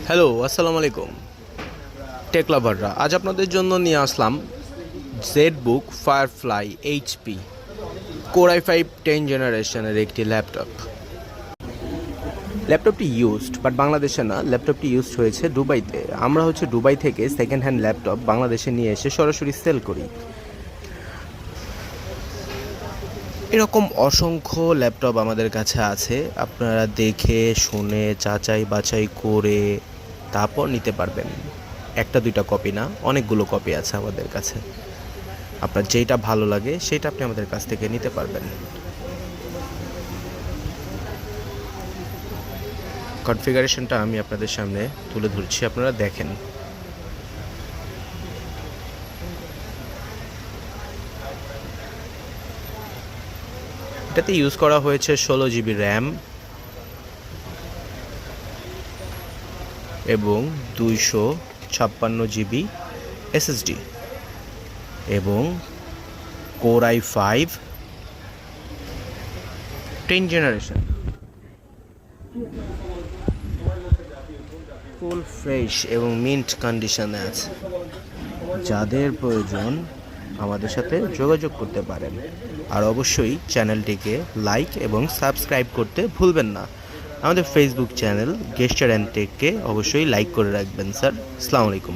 Hello, আসসালামু আলাইকুম take লাভাররা। আজ আপনাদের জন্য নিয়ে আসলাম ZBook Firefly HP Core i5 10 জেনারেশনের একটি ল্যাপটপ। ল্যাপটপটি ইউজড, বাট বাংলাদেশে না, ল্যাপটপটি ইউজড হয়েছে দুবাইতে। আমরা দুবাই থেকে সেকেন্ড হ্যান্ড ল্যাপটপ বাংলাদেশে নিয়ে এসে সরাসরি সেল করি। এরকম অসংখ্য ল্যাপটপ আমাদের কাছে আছে, আপনারা দেখে শুনে যাচাই বাছাই করে তারপর নিতে পারবেন। একটা দুইটা কপি না, অনেকগুলো কপি আছে আমাদের কাছে। আপনার যেটা ভালো লাগে সেটা আপনি আমাদের কাছ থেকে নিতে পারবেন। কনফিগারেশনটা আমি আপনাদের সামনে তুলে ধরছি, আপনারা দেখেন। এটাতে ইউজ করা হয়েছে 16 GB র্যাম এবং 256 GB SSD এবং core i5 10 generation. Full fresh এবং মিন্ট কন্ডিশনে আছে। যাদের প্রয়োজন আমাদের সাথে যোগাযোগ করতে পারেন। আর অবশ্যই চ্যানেলটিকে লাইক এবং সাবস্ক্রাইব করতে ভুলবেন না। আমাদের ফেসবুক চ্যানেল গেস্টার অ্যান্ড টেককে অবশ্যই লাইক করে রাখবেন স্যার। আসসালামু আলাইকুম।